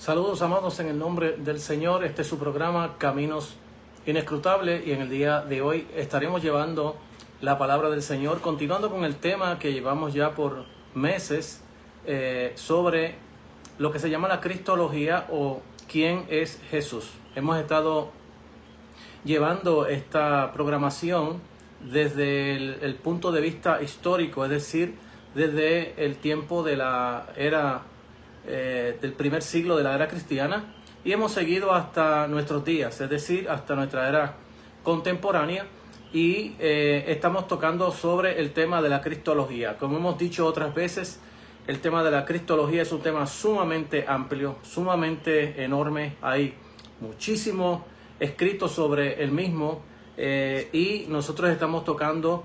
Saludos amados en el nombre del Señor. Este es su programa Caminos Inescrutables y en el día de hoy estaremos llevando la palabra del Señor, continuando con el tema que llevamos ya por meses sobre lo que se llama la Cristología o quién es Jesús. Hemos estado llevando esta programación desde el punto de vista histórico, es decir, desde el tiempo de la era del primer siglo de la era cristiana, y hemos seguido hasta nuestros días, es decir, hasta nuestra era contemporánea, y estamos tocando sobre el tema de la cristología. Como hemos dicho otras veces, el tema de la cristología es un tema sumamente amplio, sumamente enorme. Hay muchísimo escrito sobre el mismo, y nosotros estamos tocando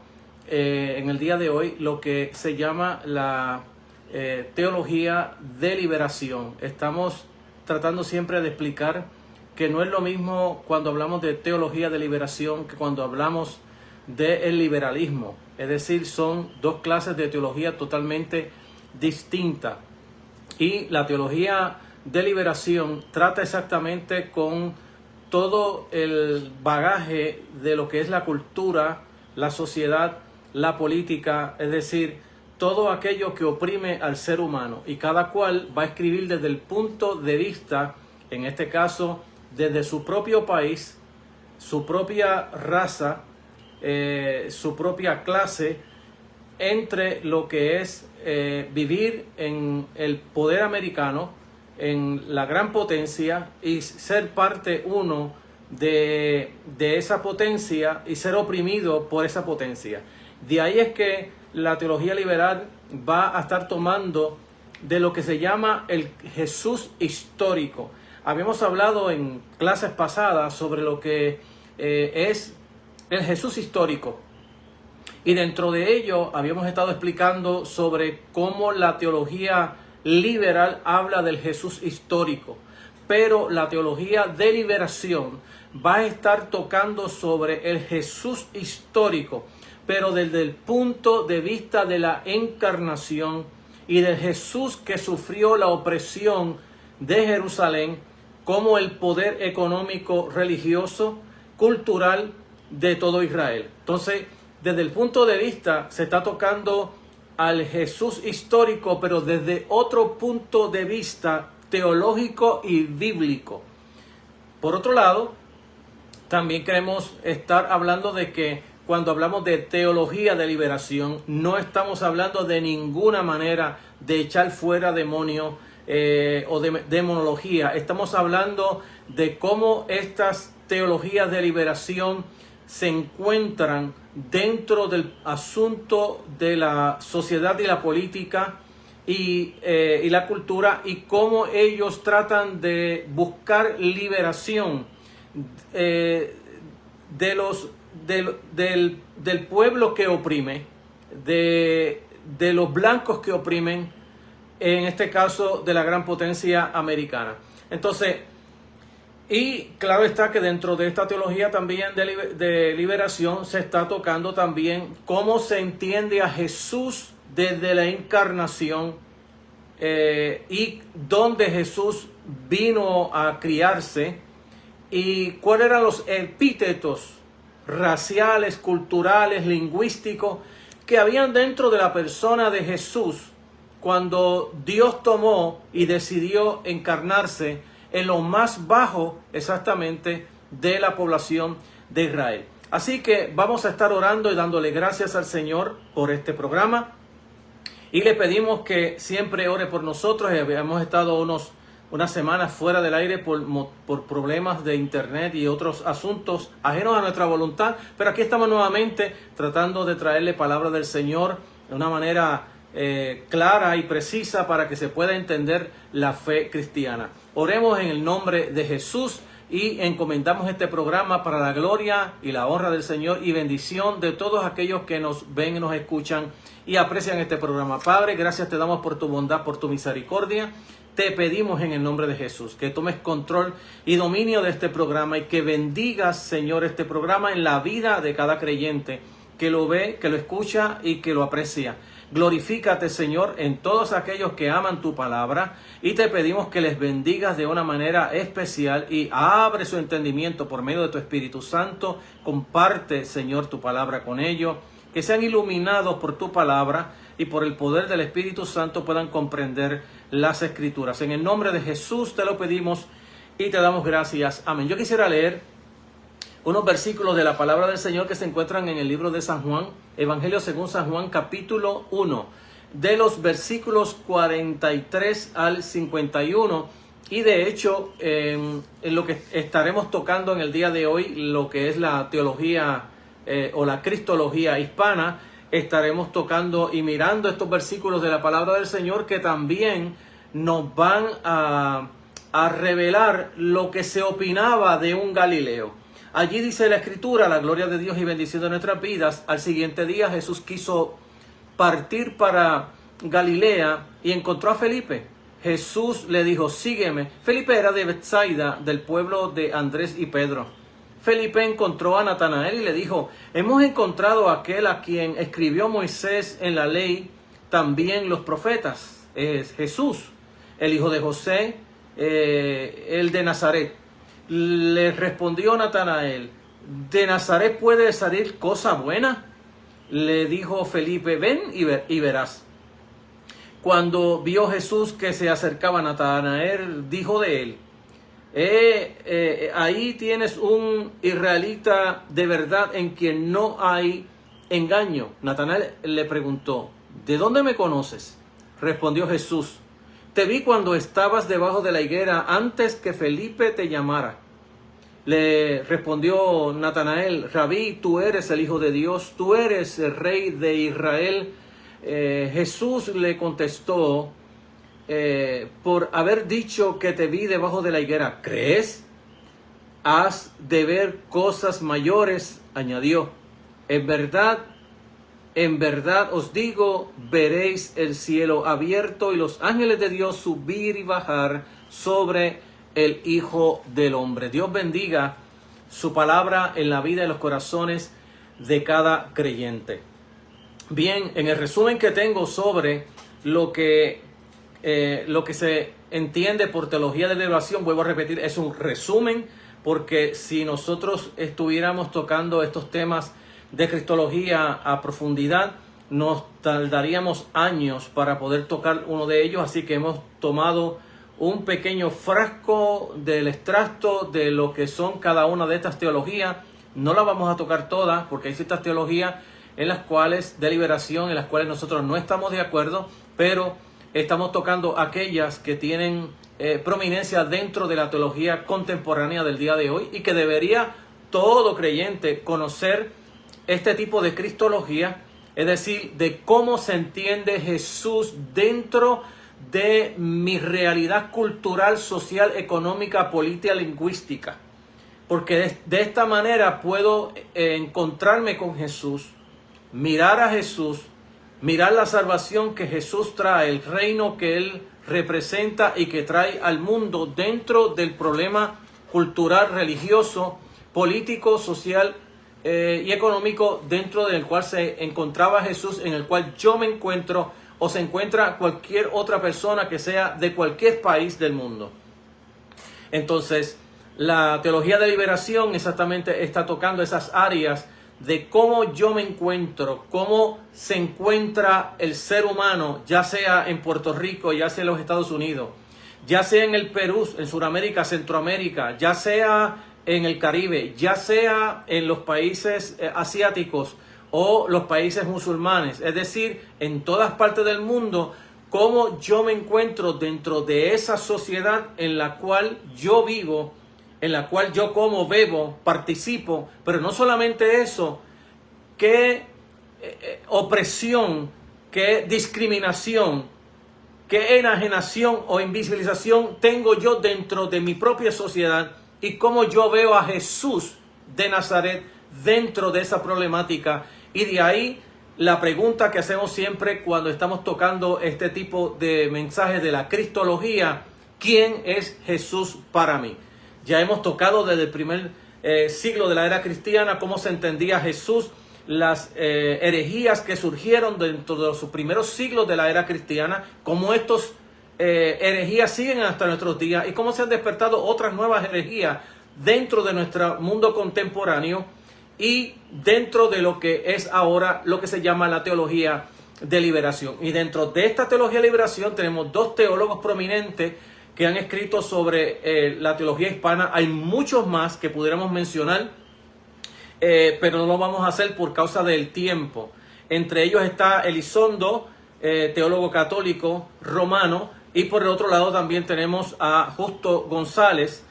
en el día de hoy lo que se llama la teología de liberación. Estamos tratando siempre de explicar que no es lo mismo cuando hablamos de teología de liberación que cuando hablamos del liberalismo. Es decir, son dos clases de teología totalmente distintas. Y la teología de liberación trata exactamente con todo el bagaje de lo que es la cultura, la sociedad, la política, es decir, todo aquello que oprime al ser humano, y cada cual va a escribir desde el punto de vista, en este caso, desde su propio país, su propia raza, su propia clase, entre lo que es vivir en el poder americano, en la gran potencia, y ser parte uno de esa potencia y ser oprimido por esa potencia. De ahí es que la teología liberal va a estar tomando de lo que se llama el Jesús histórico. Habíamos hablado en clases pasadas sobre lo que es el Jesús histórico. Y dentro de ello habíamos estado explicando sobre cómo la teología liberal habla del Jesús histórico. Pero la teología de liberación va a estar tocando sobre el Jesús histórico, pero desde el punto de vista de la encarnación y del Jesús que sufrió la opresión de Jerusalén como el poder económico, religioso, cultural de todo Israel. Entonces, desde el punto de vista se está tocando al Jesús histórico, pero desde otro punto de vista teológico y bíblico. Por otro lado, también queremos estar hablando de que cuando hablamos de teología de liberación, no estamos hablando de ninguna manera de echar fuera demonios o de demonología. Estamos hablando de cómo estas teologías de liberación se encuentran dentro del asunto de la sociedad y la política y la cultura, y cómo ellos tratan de buscar liberación del pueblo que oprime, de los blancos que oprimen, en este caso de la gran potencia americana. Entonces, y claro está que dentro de esta teología también de liberación se está tocando también cómo se entiende a Jesús desde la encarnación, y dónde Jesús vino a criarse y cuáles eran los epítetos raciales, culturales, lingüísticos que habían dentro de la persona de Jesús cuando Dios tomó y decidió encarnarse en lo más bajo exactamente de la población de Israel. Así que vamos a estar orando y dándole gracias al Señor por este programa, y le pedimos que siempre ore por nosotros. Hemos estado unas semanas fuera del aire por problemas de internet y otros asuntos ajenos a nuestra voluntad, pero aquí estamos nuevamente tratando de traerle palabra del Señor de una manera clara y precisa para que se pueda entender la fe cristiana. Oremos en el nombre de Jesús y encomendamos este programa para la gloria y la honra del Señor y bendición de todos aquellos que nos ven y nos escuchan y aprecian este programa. Padre, gracias te damos por tu bondad, por tu misericordia. Te pedimos en el nombre de Jesús que tomes control y dominio de este programa y que bendigas, Señor, este programa en la vida de cada creyente que lo ve, que lo escucha y que lo aprecia. Glorifícate, Señor, en todos aquellos que aman tu palabra, y te pedimos que les bendigas de una manera especial y abre su entendimiento por medio de tu Espíritu Santo. Comparte, Señor, tu palabra con ellos, que sean iluminados por tu palabra y por el poder del Espíritu Santo puedan comprender las Escrituras. En el nombre de Jesús te lo pedimos y te damos gracias. Amén. Yo quisiera leer unos versículos de la palabra del Señor que se encuentran en el libro de San Juan, Evangelio según San Juan, capítulo 1, de los versículos 43 al 51. Y de hecho, en lo que estaremos tocando en el día de hoy, lo que es la teología o la cristología hispana, estaremos tocando y mirando estos versículos de la palabra del Señor que también nos van a revelar lo que se opinaba de un Galileo. Allí dice la Escritura, la gloria de Dios y bendición de nuestras vidas. Al siguiente día Jesús quiso partir para Galilea y encontró a Felipe. Jesús le dijo, sígueme. Felipe era de Betsaida, del pueblo de Andrés y Pedro. Felipe encontró a Natanael y le dijo, hemos encontrado a aquel a quien escribió Moisés en la ley, también los profetas. Es Jesús, el hijo de José, el de Nazaret. Le respondió Natanael, ¿de Nazaret puede salir cosa buena? Le dijo Felipe, ven y verás. Cuando vio Jesús que se acercaba a Natanael, dijo de él, ahí tienes un israelita de verdad en quien no hay engaño. Natanael le preguntó, ¿de dónde me conoces? Respondió Jesús, te vi cuando estabas debajo de la higuera antes que Felipe te llamara. Le respondió Natanael, Rabí, tú eres el Hijo de Dios, tú eres el Rey de Israel. Jesús le contestó, por haber dicho que te vi debajo de la higuera, ¿crees? Has de ver cosas mayores, añadió. En verdad os digo, veréis el cielo abierto y los ángeles de Dios subir y bajar sobre el Hijo del Hombre. Dios bendiga su palabra en la vida y los corazones de cada creyente. Bien, en el resumen que tengo sobre lo que se entiende por teología de liberación, vuelvo a repetir, es un resumen, porque si nosotros estuviéramos tocando estos temas de cristología a profundidad, nos tardaríamos años para poder tocar uno de ellos, así que hemos tomado un pequeño frasco del extracto de lo que son cada una de estas teologías. No las vamos a tocar todas, porque hay ciertas teologías en las cuales, de liberación, en las cuales nosotros no estamos de acuerdo, pero estamos tocando aquellas que tienen prominencia dentro de la teología contemporánea del día de hoy y que debería todo creyente conocer este tipo de cristología, es decir, de cómo se entiende Jesús dentro de mi realidad cultural, social, económica, política, lingüística. Porque de esta manera puedo encontrarme con Jesús, mirar a Jesús, mirar la salvación que Jesús trae, el reino que Él representa y que trae al mundo dentro del problema cultural, religioso, político, social y económico dentro del cual se encontraba Jesús, en el cual yo me encuentro o se encuentra cualquier otra persona que sea de cualquier país del mundo. Entonces, la teología de liberación exactamente está tocando esas áreas de cómo yo me encuentro, cómo se encuentra el ser humano, ya sea en Puerto Rico, ya sea en los Estados Unidos, ya sea en el Perú, en Sudamérica, Centroamérica, ya sea en el Caribe, ya sea en los países asiáticos o los países musulmanes, es decir, en todas partes del mundo, cómo yo me encuentro dentro de esa sociedad en la cual yo vivo, en la cual yo como, bebo, participo, pero no solamente eso, qué opresión, qué discriminación, qué enajenación o invisibilización tengo yo dentro de mi propia sociedad y cómo yo veo a Jesús de Nazaret dentro de esa problemática. Y de ahí la pregunta que hacemos siempre cuando estamos tocando este tipo de mensajes de la cristología: ¿quién es Jesús para mí? Ya hemos tocado desde el primer siglo de la era cristiana cómo se entendía Jesús las herejías que surgieron dentro de los primeros siglos de la era cristiana, cómo estos herejías siguen hasta nuestros días y cómo se han despertado otras nuevas herejías dentro de nuestro mundo contemporáneo y dentro de lo que es ahora lo que se llama la teología de liberación. Y dentro de esta teología de liberación tenemos dos teólogos prominentes que han escrito sobre la teología hispana. Hay muchos más que pudiéramos mencionar, pero no lo vamos a hacer por causa del tiempo. Entre ellos está Elizondo, teólogo católico romano, y por el otro lado también tenemos a Justo González,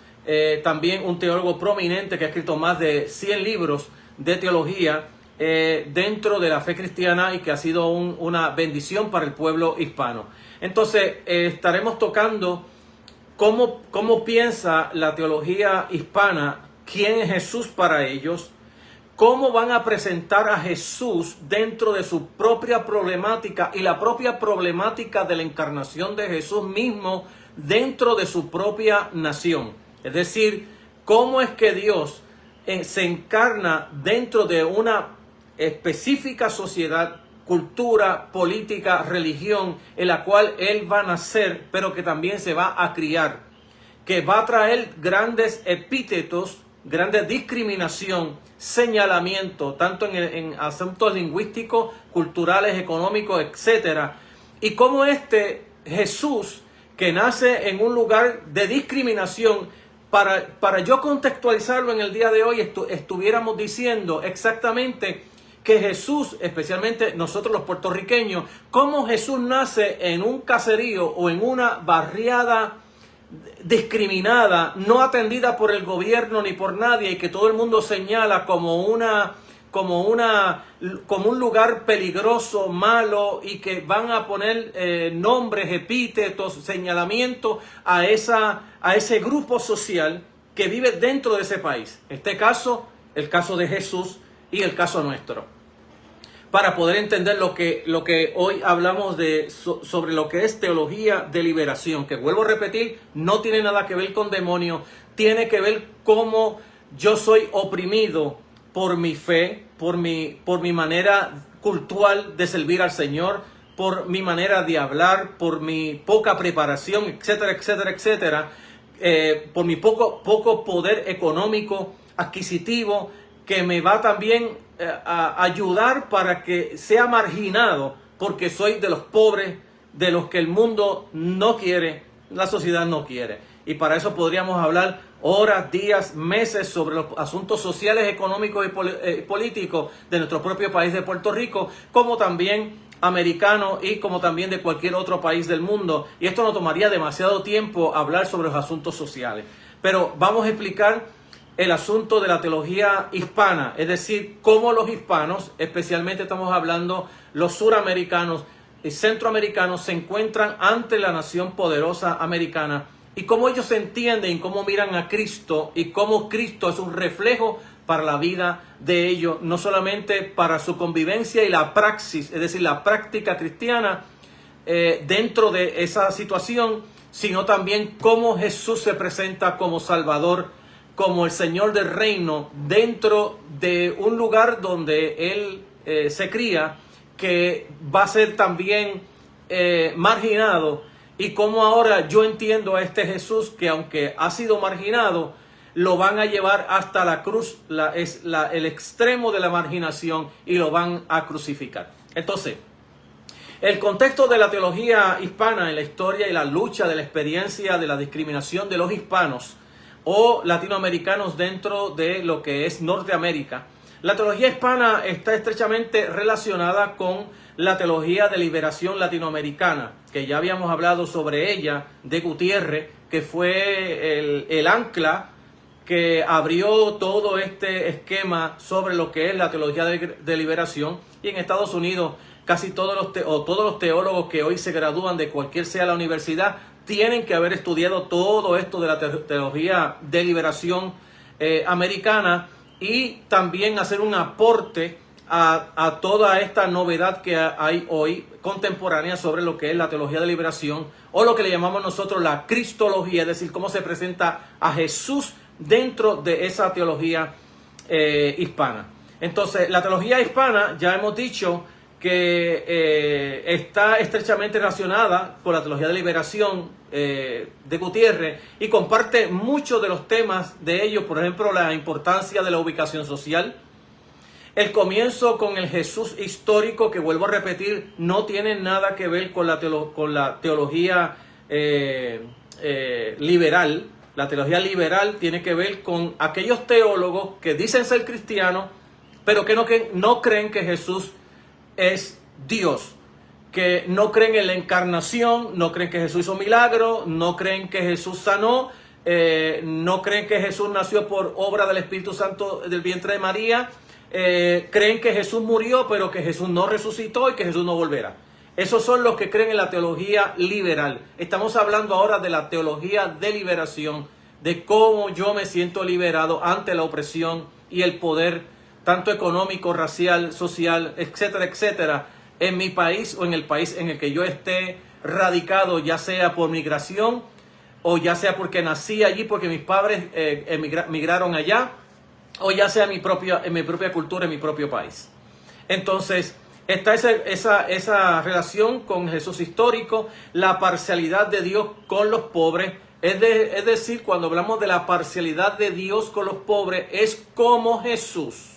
también un teólogo prominente que ha escrito más de 100 libros de teología dentro de la fe cristiana y que ha sido una bendición para el pueblo hispano. Entonces estaremos tocando cómo piensa la teología hispana, quién es Jesús para ellos, cómo van a presentar a Jesús dentro de su propia problemática y la propia problemática de la encarnación de Jesús mismo dentro de su propia nación. Es decir, cómo es que Dios se encarna dentro de una específica sociedad, cultura, política, religión, en la cual Él va a nacer, pero que también se va a criar, que va a traer grandes epítetos, grandes discriminación, señalamiento, tanto en asuntos lingüísticos, culturales, económicos, etcétera. Y cómo este Jesús, que nace en un lugar de discriminación, para yo contextualizarlo en el día de hoy, estuviéramos diciendo exactamente que Jesús, especialmente nosotros los puertorriqueños, cómo Jesús nace en un caserío o en una barriada discriminada, no atendida por el gobierno ni por nadie, y que todo el mundo señala como un lugar peligroso, malo, y que van a poner nombres, epítetos, señalamientos a ese grupo social que vive dentro de ese país. En este caso, el caso de Jesús y el caso nuestro. Para poder entender lo que hoy hablamos sobre lo que es teología de liberación, que vuelvo a repetir, no tiene nada que ver con demonios, tiene que ver cómo yo soy oprimido por mi fe, por mi manera cultural de servir al Señor, por mi manera de hablar, por mi poca preparación, etcétera, etcétera, etcétera, por mi poco poder económico, adquisitivo, que me va también a ayudar para que sea marginado, porque soy de los pobres, de los que el mundo no quiere, la sociedad no quiere. Y para eso podríamos hablar horas, días, meses sobre los asuntos sociales, económicos y políticos de nuestro propio país de Puerto Rico, como también americano y como también de cualquier otro país del mundo. Y esto no tomaría demasiado tiempo hablar sobre los asuntos sociales. Pero vamos a explicar el asunto de la teología hispana, es decir, cómo los hispanos, especialmente estamos hablando los suramericanos y centroamericanos, se encuentran ante la nación poderosa americana y cómo ellos se entienden y cómo miran a Cristo y cómo Cristo es un reflejo para la vida de ellos, no solamente para su convivencia y la praxis, es decir, la práctica cristiana dentro de esa situación, sino también cómo Jesús se presenta como Salvador, como el Señor del reino dentro de un lugar donde Él se cría, que va a ser también marginado, y cómo ahora yo entiendo a este Jesús que aunque ha sido marginado, lo van a llevar hasta la cruz, el extremo de la marginación, y lo van a crucificar. Entonces, el contexto de la teología hispana en la historia y la lucha de la experiencia de la discriminación de los hispanos o latinoamericanos dentro de lo que es Norteamérica. La teología hispana está estrechamente relacionada con la teología de liberación latinoamericana, que ya habíamos hablado sobre ella, de Gutiérrez, que fue el ancla que abrió todo este esquema sobre lo que es la teología de liberación. Y en Estados Unidos casi todos los teólogos que hoy se gradúan de cualquier sea la universidad tienen que haber estudiado todo esto de la teología de liberación americana, y también hacer un aporte a toda esta novedad que hay hoy contemporánea sobre lo que es la teología de liberación, o lo que le llamamos nosotros la cristología, es decir, cómo se presenta a Jesús dentro de esa teología hispana. Entonces, la teología hispana, ya hemos dicho que está estrechamente relacionada con la teología de liberación de Gutiérrez y comparte muchos de los temas de ellos, por ejemplo, la importancia de la ubicación social, el comienzo con el Jesús histórico, que vuelvo a repetir, no tiene nada que ver con la teología liberal. La teología liberal tiene que ver con aquellos teólogos que dicen ser cristianos, pero que no creen que Jesús es Dios, que no creen en la encarnación, no creen que Jesús hizo milagros, no creen que Jesús sanó, no creen que Jesús nació por obra del Espíritu Santo del vientre de María, creen que Jesús murió, pero que Jesús no resucitó y que Jesús no volverá. Esos son los que creen en la teología liberal. Estamos hablando ahora de la teología de liberación, de cómo yo me siento liberado ante la opresión y el poder, tanto económico, racial, social, etcétera, etcétera, en mi país o en el país en el que yo esté radicado, ya sea por migración o ya sea porque nací allí, porque mis padres migraron allá, o ya sea en mi propia cultura, en mi propio país. Entonces, está esa relación con Jesús histórico, la parcialidad de Dios con los pobres. Es decir, cuando hablamos de la parcialidad de Dios con los pobres, es como Jesús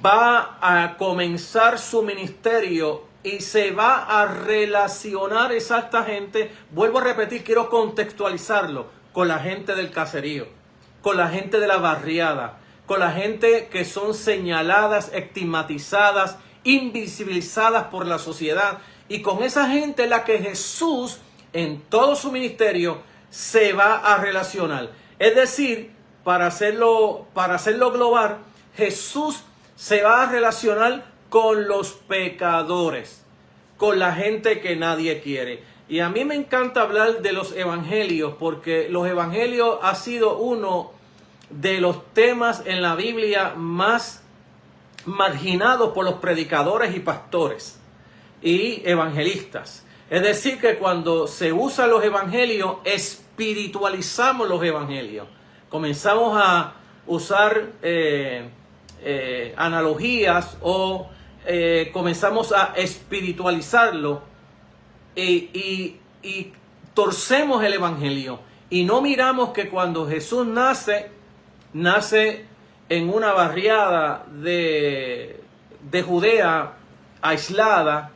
va a comenzar su ministerio y se va a relacionar esta gente. Vuelvo a repetir, quiero contextualizarlo con la gente del caserío, con la gente de la barriada, con la gente que son señaladas, estigmatizadas, invisibilizadas por la sociedad, y con esa gente es la que Jesús en todo su ministerio se va a relacionar. Es decir, para hacerlo global, Jesús se va a relacionar con los pecadores, con la gente que nadie quiere. Y a mí me encanta hablar de los evangelios, porque los evangelios ha sido uno de los temas en la Biblia más marginados por los predicadores y pastores y evangelistas. Es decir, que cuando se usan los evangelios, espiritualizamos los evangelios. Comenzamos a usar analogías o comenzamos a espiritualizarlo y torcemos el evangelio. Y no miramos que cuando Jesús nace en una barriada de Judea aislada,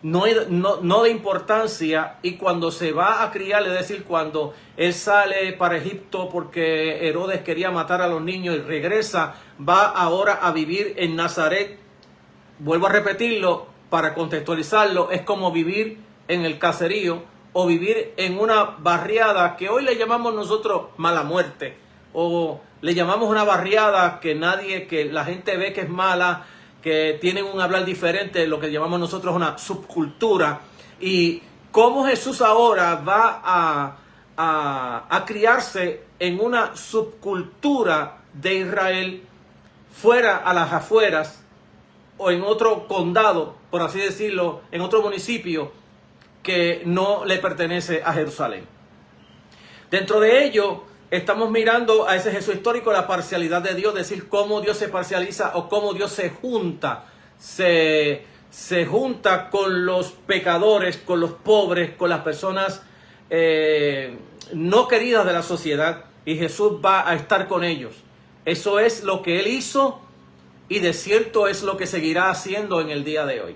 no de importancia, y cuando se va a criar, es decir, cuando él sale para Egipto porque Herodes quería matar a los niños y regresa, va ahora a vivir en Nazaret. Vuelvo a repetirlo para contextualizarlo, es como vivir en el caserío o vivir en una barriada que hoy le llamamos nosotros mala muerte, o le llamamos una barriada que la gente ve que es mala, que tienen un hablar diferente, lo que llamamos nosotros una subcultura. Y cómo Jesús ahora va a criarse en una subcultura de Israel, fuera a las afueras, o en otro condado, por así decirlo, en otro municipio que no le pertenece a Jerusalén. Dentro de ello, estamos mirando a ese Jesús histórico, la parcialidad de Dios, es decir, cómo Dios se parcializa o cómo Dios se junta. Se junta con los pecadores, con los pobres, con las personas no queridas de la sociedad, y Jesús va a estar con ellos. Eso es lo que Él hizo, y de cierto es lo que seguirá haciendo en el día de hoy.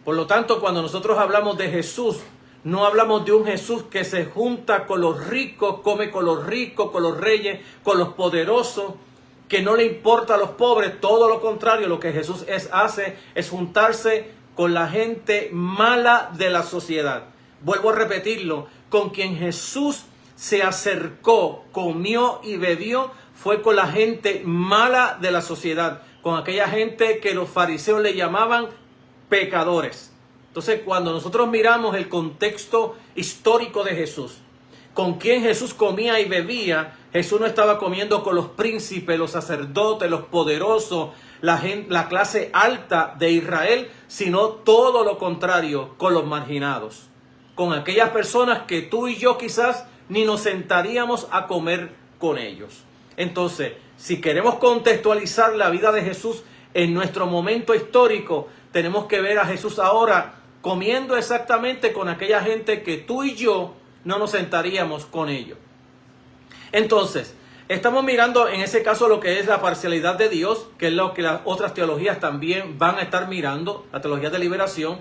Por lo tanto, cuando nosotros hablamos de Jesús, no hablamos de un Jesús que se junta con los ricos, come con los ricos, con los reyes, con los poderosos, que no le importa a los pobres. Todo lo contrario, lo que Jesús hace es juntarse con la gente mala de la sociedad. Vuelvo a repetirlo, con quien Jesús se acercó, comió y bebió, fue con la gente mala de la sociedad, con aquella gente que los fariseos le llamaban pecadores. Entonces, cuando nosotros miramos el contexto histórico de Jesús, con quien Jesús comía y bebía, Jesús no estaba comiendo con los príncipes, los sacerdotes, los poderosos, la clase alta de Israel, sino todo lo contrario, con los marginados, con aquellas personas que tú y yo quizás ni nos sentaríamos a comer con ellos. Entonces, si queremos contextualizar la vida de Jesús en nuestro momento histórico, tenemos que ver a Jesús ahora comiendo exactamente con aquella gente que tú y yo no nos sentaríamos con ellos. Entonces, estamos mirando en ese caso lo que es la parcialidad de Dios, que es lo que las otras teologías también van a estar mirando, la teología de liberación.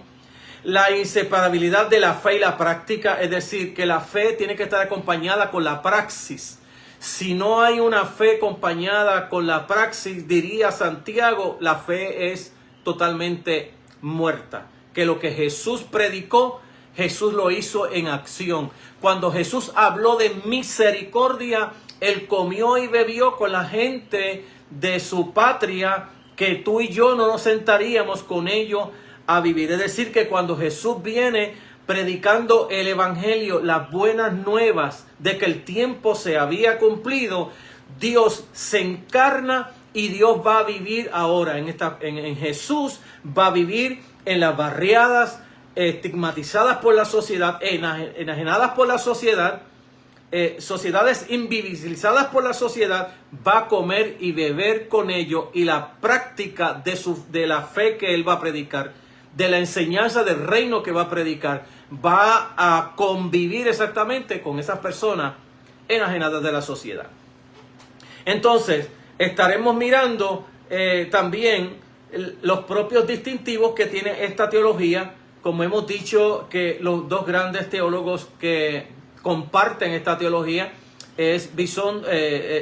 La inseparabilidad de la fe y la práctica, es decir, que la fe tiene que estar acompañada con la praxis. Si no hay una fe acompañada con la praxis, diría Santiago, la fe es totalmente muerta. Que lo que Jesús predicó, Jesús lo hizo en acción. Cuando Jesús habló de misericordia, Él comió y bebió con la gente de su patria, que tú y yo no nos sentaríamos con ellos a vivir. Es decir, que cuando Jesús viene predicando el evangelio, las buenas nuevas de que el tiempo se había cumplido, Dios se encarna y Dios va a vivir ahora en Jesús, va a vivir en las barriadas, estigmatizadas por la sociedad, enajenadas por la sociedad, sociedades invisibilizadas por la sociedad, va a comer y beber con ellos, y la práctica de la fe que Él va a predicar, de la enseñanza del reino que va a predicar, va a convivir exactamente con esas personas enajenadas de la sociedad. Entonces, estaremos mirando también los propios distintivos que tiene esta teología. Como hemos dicho, que los dos grandes teólogos que comparten esta teología es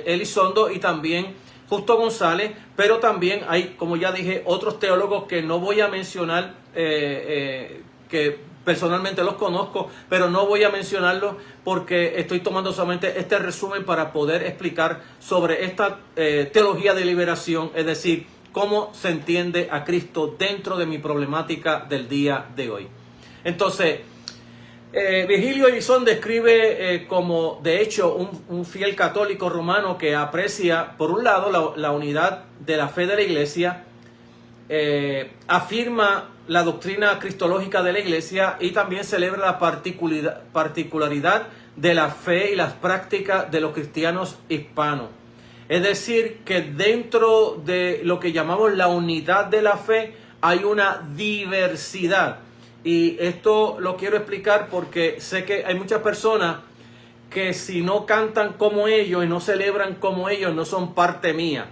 Elizondo y también Justo González, pero también hay, como ya dije, otros teólogos que no voy a mencionar, que personalmente los conozco, pero no voy a mencionarlos porque estoy tomando solamente este resumen para poder explicar sobre esta teología de liberación, es decir, cómo se entiende a Cristo dentro de mi problemática del día de hoy. Entonces, Virgilio Elizondo describe como, de hecho, un fiel católico romano que aprecia, por un lado, la unidad de la fe de la Iglesia, afirma la doctrina cristológica de la Iglesia y también celebra la particularidad de la fe y las prácticas de los cristianos hispanos. Es decir, que dentro de lo que llamamos la unidad de la fe hay una diversidad. Y esto lo quiero explicar porque sé que hay muchas personas que si no cantan como ellos y no celebran como ellos, no son parte mía.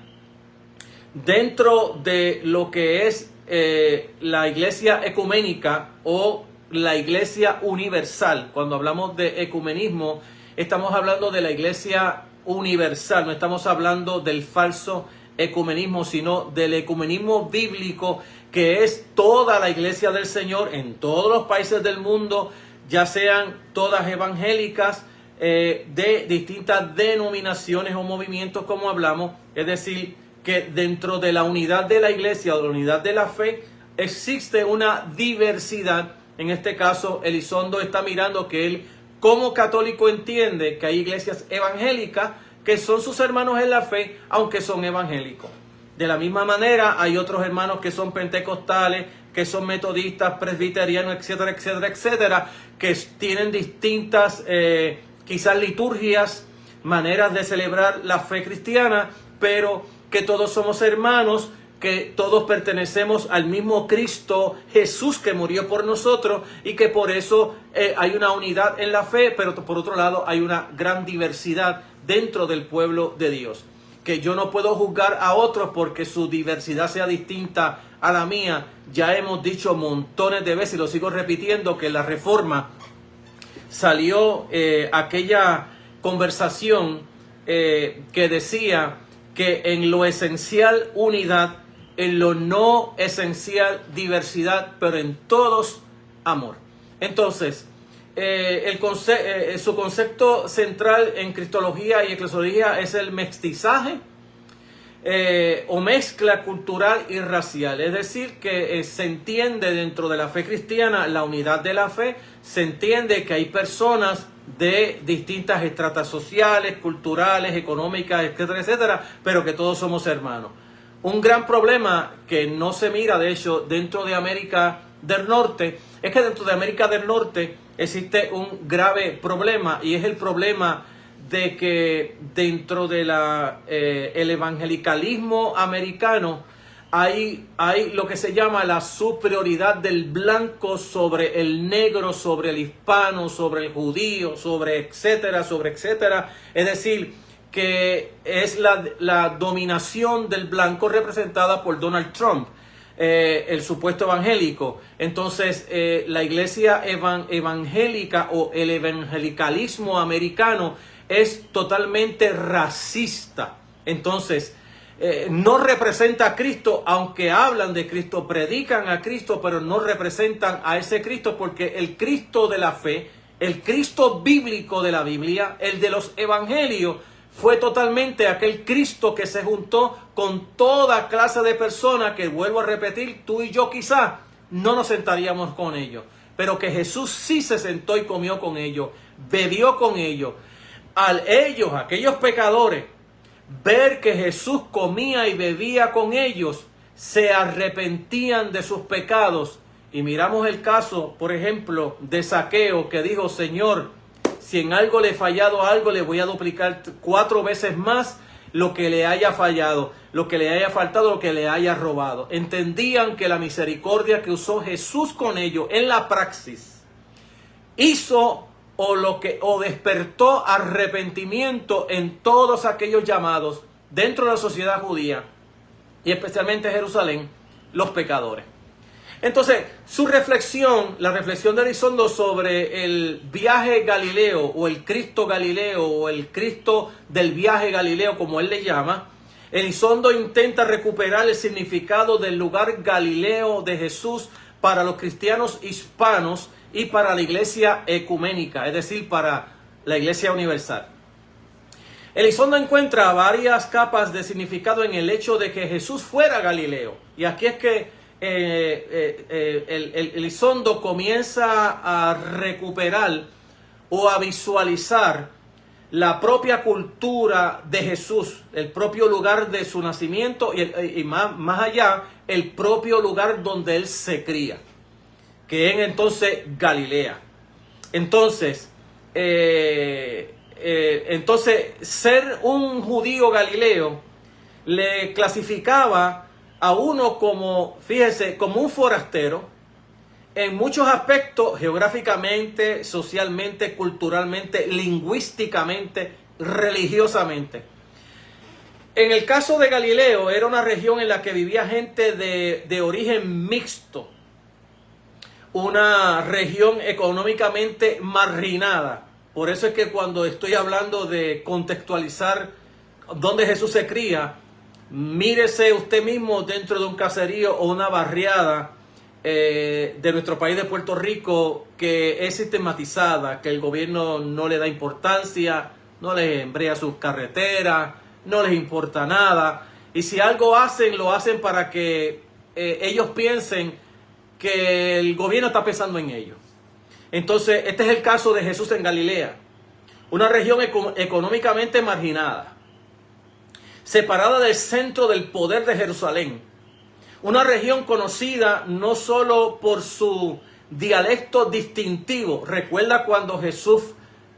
Dentro de lo que es la iglesia ecuménica o la iglesia universal, cuando hablamos de ecumenismo, estamos hablando de la iglesia universal, no estamos hablando del falso ecumenismo, sino del ecumenismo bíblico, que es toda la iglesia del Señor en todos los países del mundo, ya sean todas evangélicas, de distintas denominaciones o movimientos, como hablamos. Es decir, que dentro de la unidad de la iglesia o de la unidad de la fe existe una diversidad. En este caso, Elizondo está mirando que él, como católico, entiende que hay iglesias evangélicas que son sus hermanos en la fe, aunque son evangélicos. De la misma manera, hay otros hermanos que son pentecostales, que son metodistas, presbiterianos, etcétera, etcétera, etcétera, que tienen distintas, quizás liturgias, maneras de celebrar la fe cristiana, pero que todos somos hermanos, que todos pertenecemos al mismo Cristo Jesús que murió por nosotros, y que por eso hay una unidad en la fe, pero por otro lado hay una gran diversidad dentro del pueblo de Dios. Que yo no puedo juzgar a otros porque su diversidad sea distinta a la mía. Ya hemos dicho montones de veces, y lo sigo repitiendo, que en la Reforma salió aquella conversación que decía que en lo esencial unidad, en lo no esencial diversidad, pero en todos amor. Entonces, su concepto central en cristología y eclesiología es el mestizaje o mezcla cultural y racial. Es decir, que se entiende dentro de la fe cristiana la unidad de la fe, se entiende que hay personas de distintas estratas sociales, culturales, económicas, etcétera, etcétera, pero que todos somos hermanos. Un gran problema que no se mira, de hecho, dentro de América del Norte, es que dentro de América del Norte existe un grave problema, y es el problema de que dentro de el evangelicalismo americano hay lo que se llama la superioridad del blanco sobre el negro, sobre el hispano, sobre el judío, sobre etcétera, sobre etcétera. Es decir, que es la dominación del blanco representada por Donald Trump, el supuesto evangélico. Entonces, la iglesia evangélica o el evangelicalismo americano es totalmente racista. Entonces, no representa a Cristo, aunque hablan de Cristo, predican a Cristo, pero no representan a ese Cristo, porque el Cristo de la fe, el Cristo bíblico de la Biblia, el de los evangelios, fue totalmente aquel Cristo que se juntó con toda clase de personas que, vuelvo a repetir, tú y yo quizás no nos sentaríamos con ellos, pero que Jesús sí se sentó y comió con ellos, bebió con ellos. Aquellos pecadores, ver que Jesús comía y bebía con ellos, se arrepentían de sus pecados. Y miramos el caso, por ejemplo, de Zaqueo, que dijo: Señor, si en algo le he fallado algo, le voy a duplicar 4 veces más lo que le haya fallado, lo que le haya faltado, lo que le haya robado. Entendían que la misericordia que usó Jesús con ellos en la praxis hizo o despertó arrepentimiento en todos aquellos llamados dentro de la sociedad judía y especialmente en Jerusalén, los pecadores. Entonces, la reflexión de Elizondo sobre el viaje Galileo o el Cristo Galileo o el Cristo del viaje Galileo, como él le llama, Elizondo intenta recuperar el significado del lugar Galileo de Jesús para los cristianos hispanos y para la iglesia ecuménica, es decir, para la iglesia universal. Elizondo encuentra varias capas de significado en el hecho de que Jesús fuera Galileo. Y aquí es que Elizondo comienza a recuperar o a visualizar la propia cultura de Jesús, el propio lugar de su nacimiento y más allá, el propio lugar donde él se cría, que es entonces Galilea. Entonces, ser un judío galileo le clasificaba a uno como, fíjese, como un forastero en muchos aspectos, geográficamente, socialmente, culturalmente, lingüísticamente, religiosamente. En el caso de Galileo, era una región en la que vivía gente de origen mixto, una región económicamente marginada. Por eso es que cuando estoy hablando de contextualizar dónde Jesús se cría, mírese usted mismo dentro de un caserío o una barriada de nuestro país de Puerto Rico que es sistematizada, que el gobierno no le da importancia, no les embrea sus carreteras, no les importa nada. Y si algo hacen, lo hacen para que ellos piensen que el gobierno está pensando en ellos. Entonces, este es el caso de Jesús en Galilea, una región económicamente marginada, separada del centro del poder de Jerusalén, una región conocida no solo por su dialecto distintivo. Recuerda cuando Jesús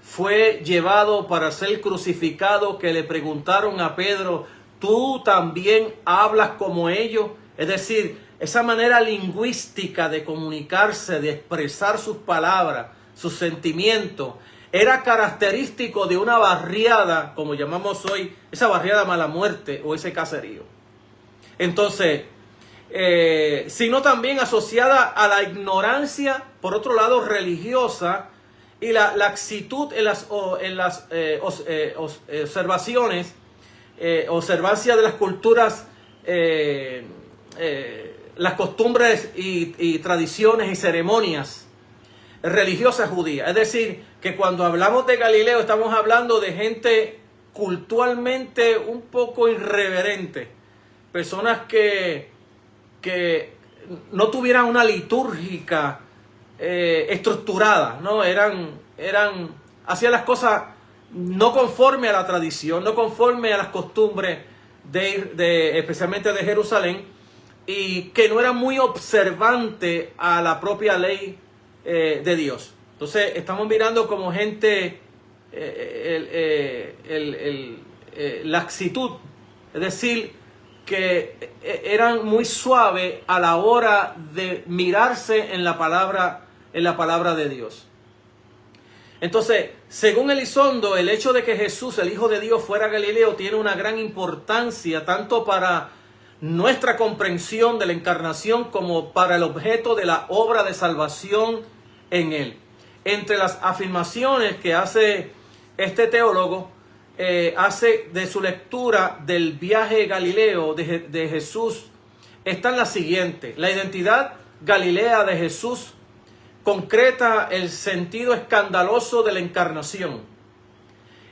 fue llevado para ser crucificado, que le preguntaron a Pedro: ¿tú también hablas como ellos? Es decir, esa manera lingüística de comunicarse, de expresar sus palabras, sus sentimientos, era característico de una barriada, como llamamos hoy, esa barriada Mala Muerte o ese caserío. Entonces, sino también asociada a la ignorancia, por otro lado, religiosa, y la laxitud en las observancia de las culturas, las costumbres y tradiciones y ceremonias religiosas judías. Es decir, que cuando hablamos de Galileo estamos hablando de gente culturalmente un poco irreverente, personas que no tuvieran una litúrgica estructurada, ¿no? Hacían las cosas no conforme a la tradición, no conforme a las costumbres especialmente de Jerusalén, y que no era muy observante a la propia ley de Dios. Entonces estamos mirando como gente laxitud, es decir, que eran muy suaves a la hora de mirarse en la palabra de Dios. Entonces, según Elizondo, el hecho de que Jesús, el Hijo de Dios, fuera Galileo tiene una gran importancia tanto para nuestra comprensión de la encarnación como para el objeto de la obra de salvación en él. Entre las afirmaciones que hace este teólogo, hace de su lectura del viaje Galileo de Jesús, están las siguientes: la identidad galilea de Jesús concreta el sentido escandaloso de la encarnación.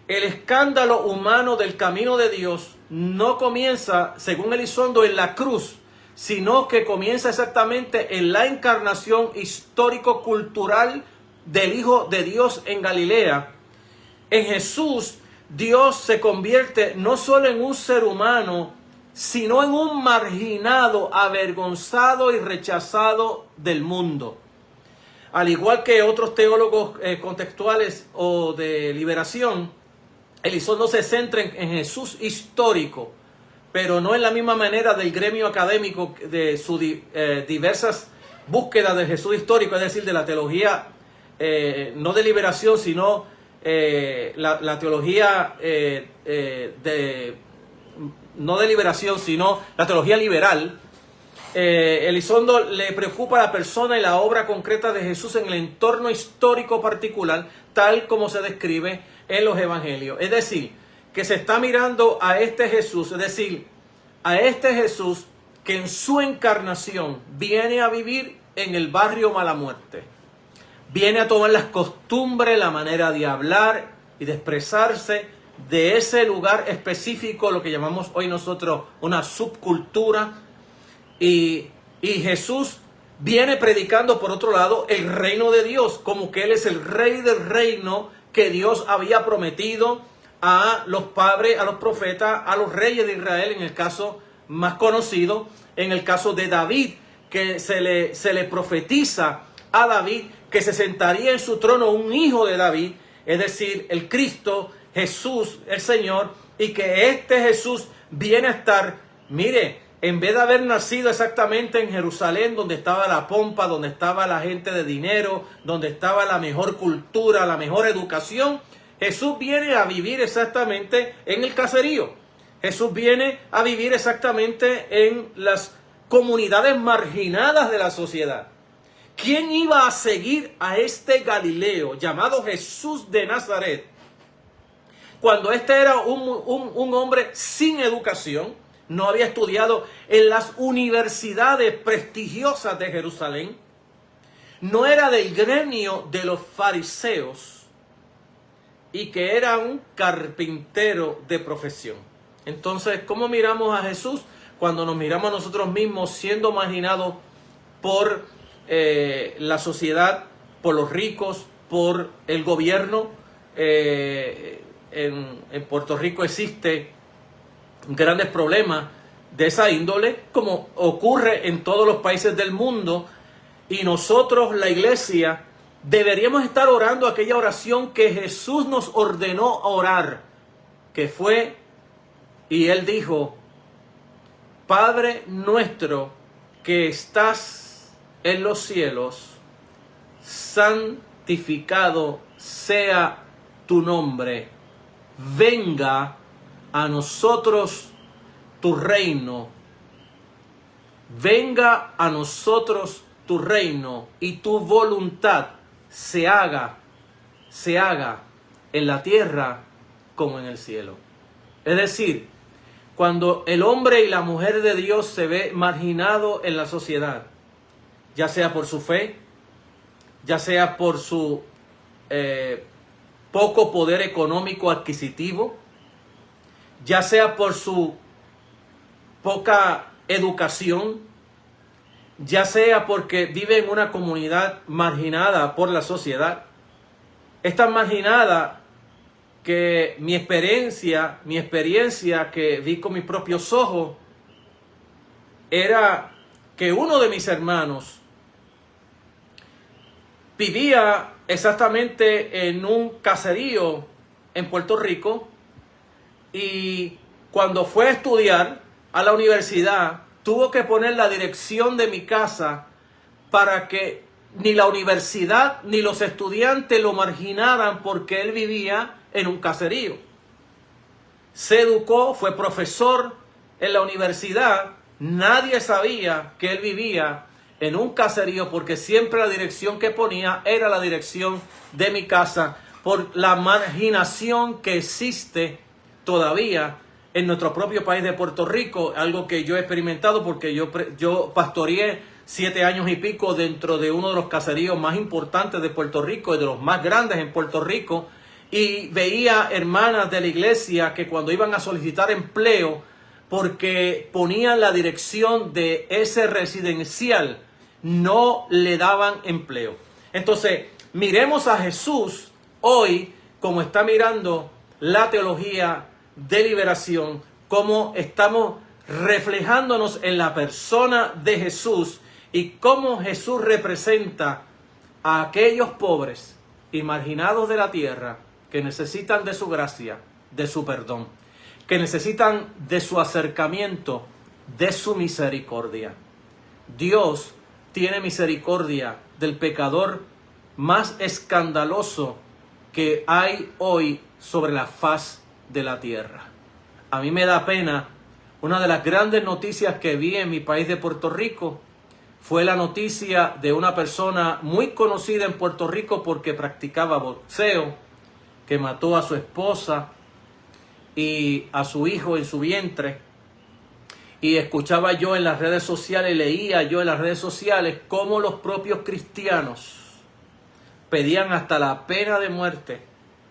El escándalo humano del camino de Dios no comienza, según Elizondo, en la cruz, sino que comienza exactamente en la encarnación histórico-cultural del Hijo de Dios en Galilea. En Jesús, Dios se convierte no solo en un ser humano, sino en un marginado, avergonzado y rechazado del mundo. Al igual que otros teólogos contextuales o de liberación, Elizondo se centra en Jesús histórico, pero no en la misma manera del gremio académico de sus diversas búsquedas de Jesús histórico, es decir, de la teología no de liberación, sino la teología no de liberación, sino la teología liberal. Elizondo le preocupa la persona y la obra concreta de Jesús en el entorno histórico particular, tal como se describe en los evangelios. Es decir, que se está mirando a este Jesús, es decir, a este Jesús que en su encarnación viene a vivir en el barrio Malamuerte. Viene a tomar las costumbres, la manera de hablar y de expresarse de ese lugar específico, lo que llamamos hoy nosotros una subcultura. Y Jesús viene predicando, por otro lado, el reino de Dios, como que Él es el rey del reino que Dios había prometido a los padres, a los profetas, a los reyes de Israel, en el caso más conocido, en el caso de David, que se le profetiza a David que se sentaría en su trono un hijo de David, es decir, el Cristo, Jesús, el Señor, y que este Jesús viene a estar, mire, en vez de haber nacido exactamente en Jerusalén, donde estaba la pompa, donde estaba la gente de dinero, donde estaba la mejor cultura, la mejor educación, Jesús viene a vivir exactamente en el caserío. Jesús viene a vivir exactamente en las comunidades marginadas de la sociedad. ¿Quién iba a seguir a este Galileo llamado Jesús de Nazaret, cuando este era un hombre sin educación? No había estudiado en las universidades prestigiosas de Jerusalén. No era del gremio de los fariseos y que era un carpintero de profesión. Entonces, ¿cómo miramos a Jesús? Cuando nos miramos a nosotros mismos siendo marginados por la sociedad, por los ricos, por el gobierno. En Puerto Rico existe grandes problemas de esa índole, como ocurre en todos los países del mundo, y nosotros, la iglesia, deberíamos estar orando aquella oración que Jesús nos ordenó orar, que fue, y Él dijo: Padre nuestro que estás en los cielos, santificado sea tu nombre, venga a nosotros tu reino, venga a nosotros tu reino y tu voluntad se haga en la tierra como en el cielo. Es decir, cuando el hombre y la mujer de Dios se ve marginado en la sociedad, ya sea por su fe, ya sea por su poco poder económico adquisitivo, ya sea por su poca educación, ya sea porque vive en una comunidad marginada por la sociedad, es tan marginada que mi experiencia que vi con mis propios ojos era que uno de mis hermanos vivía exactamente en un caserío en Puerto Rico, y cuando fue a estudiar a la universidad, tuvo que poner la dirección de mi casa para que ni la universidad ni los estudiantes lo marginaran porque él vivía en un caserío. Se educó, fue profesor en la universidad, nadie sabía que él vivía en un caserío porque siempre la dirección que ponía era la dirección de mi casa por la marginación que existe todavía en nuestro propio país de Puerto Rico, algo que yo he experimentado porque yo pastoreé 7 años y pico dentro de uno de los caseríos más importantes de Puerto Rico y de los más grandes en Puerto Rico, y veía hermanas de la iglesia que cuando iban a solicitar empleo, porque ponían la dirección de ese residencial, no le daban empleo. Entonces, miremos a Jesús hoy como está mirando la teología de liberación, cómo estamos reflejándonos en la persona de Jesús y cómo Jesús representa a aquellos pobres y marginados de la tierra que necesitan de su gracia, de su perdón, que necesitan de su acercamiento, de su misericordia. Dios tiene misericordia del pecador más escandaloso que hay hoy sobre la faz de la tierra. A mí me da pena, una de las grandes noticias que vi en mi país de Puerto Rico fue la noticia de una persona muy conocida en Puerto Rico porque practicaba boxeo, que mató a su esposa y a su hijo en su vientre. Y escuchaba yo en las redes sociales, leía yo en las redes sociales cómo los propios cristianos pedían hasta la pena de muerte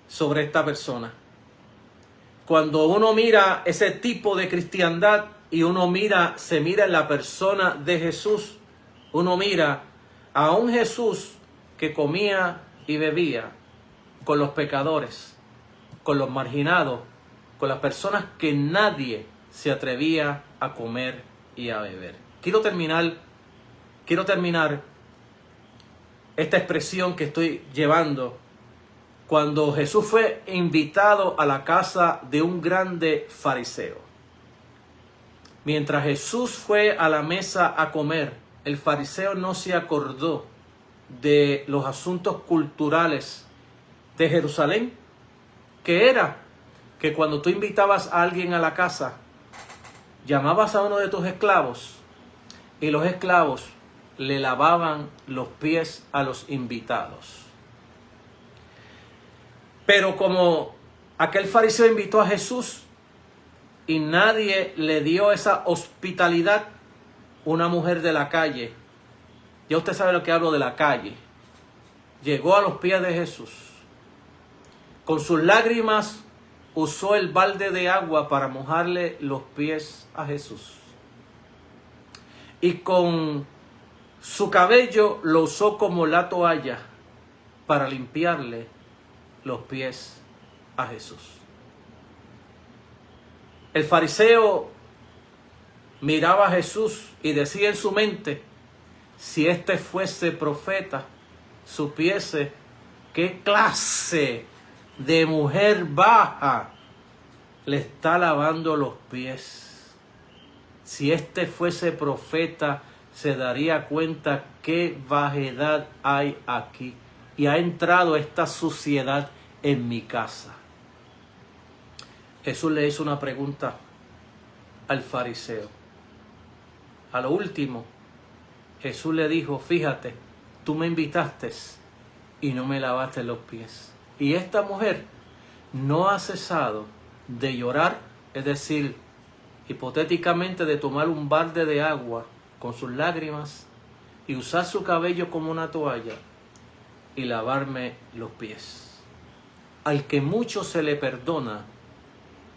sobre esta persona. Cuando uno mira ese tipo de cristiandad y se mira en la persona de Jesús, uno mira a un Jesús que comía y bebía con los pecadores, con los marginados, con las personas que nadie se atrevía a comer y a beber. Quiero terminar esta expresión que estoy llevando cuando Jesús fue invitado a la casa de un grande fariseo. Mientras Jesús fue a la mesa a comer, el fariseo no se acordó de los asuntos culturales de Jerusalén, que era que cuando tú invitabas a alguien a la casa, llamabas a uno de tus esclavos y los esclavos le lavaban los pies a los invitados. Pero como aquel fariseo invitó a Jesús y nadie le dio esa hospitalidad, una mujer de la calle, ya usted sabe lo que hablo de la calle, llegó a los pies de Jesús. Con sus lágrimas usó el balde de agua para mojarle los pies a Jesús. Y con su cabello lo usó como la toalla para limpiarle los pies a Jesús. El fariseo miraba a Jesús y decía en su mente, si este fuese profeta, supiese qué clase de mujer baja le está lavando los pies. Si este fuese profeta, se daría cuenta qué vajedad hay aquí. Y ha entrado esta suciedad en mi casa. Jesús le hizo una pregunta al fariseo. A lo último, Jesús le dijo, fíjate, tú me invitaste y no me lavaste los pies. Y esta mujer no ha cesado de llorar, es decir, hipotéticamente de tomar un balde de agua con sus lágrimas y usar su cabello como una toalla y lavarme los pies. Al que mucho se le perdona,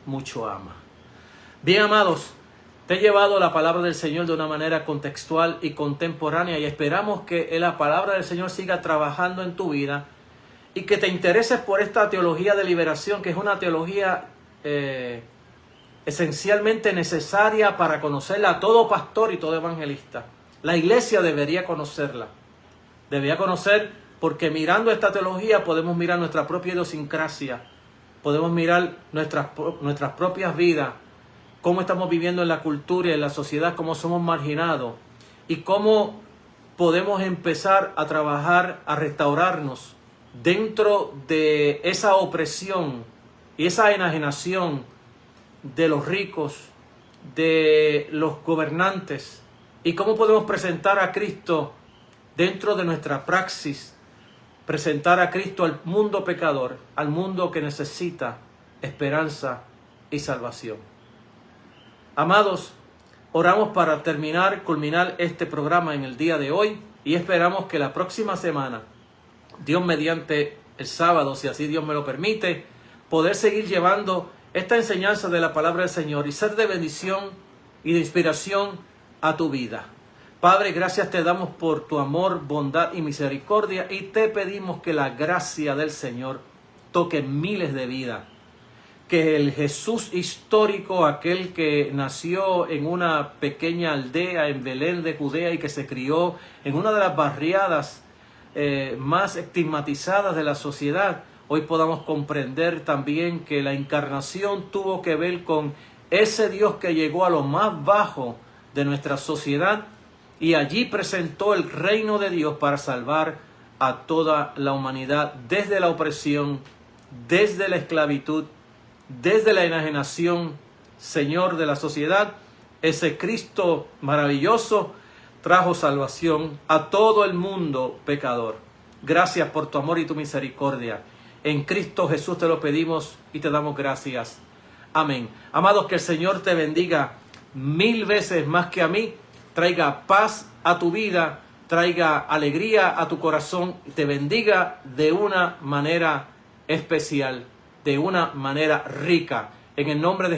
mucho ama. Bien, amados, te he llevado la palabra del Señor de una manera contextual y contemporánea y esperamos que la palabra del Señor siga trabajando en tu vida y que te intereses por esta teología de liberación, que es una teología esencialmente necesaria para conocerla a todo pastor y todo evangelista. La iglesia debería conocerla. Debería conocer porque mirando esta teología podemos mirar nuestra propia idiosincrasia, podemos mirar nuestras propias vidas, cómo estamos viviendo en la cultura y en la sociedad, cómo somos marginados y cómo podemos empezar a trabajar, a restaurarnos dentro de esa opresión y esa enajenación de los ricos, de los gobernantes, y cómo podemos presentar a Cristo dentro de nuestra praxis, presentar a Cristo al mundo pecador, al mundo que necesita esperanza y salvación. Amados, oramos para culminar este programa en el día de hoy, y esperamos que la próxima semana, Dios mediante el sábado, si así Dios me lo permite, poder seguir llevando esta enseñanza de la palabra del Señor y ser de bendición y de inspiración a tu vida. Padre, gracias te damos por tu amor, bondad y misericordia, y te pedimos que la gracia del Señor toque miles de vidas. Que el Jesús histórico, aquel que nació en una pequeña aldea en Belén de Judea y que se crió en una de las barriadas más estigmatizadas de la sociedad, hoy podamos comprender también que la encarnación tuvo que ver con ese Dios que llegó a lo más bajo de nuestra sociedad y allí presentó el reino de Dios para salvar a toda la humanidad desde la opresión, desde la esclavitud, desde la enajenación. Señor de la sociedad, ese Cristo maravilloso trajo salvación a todo el mundo pecador. Gracias por tu amor y tu misericordia. En Cristo Jesús te lo pedimos y te damos gracias. Amén. Amados, que el Señor te bendiga 1000 veces más que a mí, traiga paz a tu vida, traiga alegría a tu corazón, y te bendiga de una manera especial, de una manera rica. En el nombre de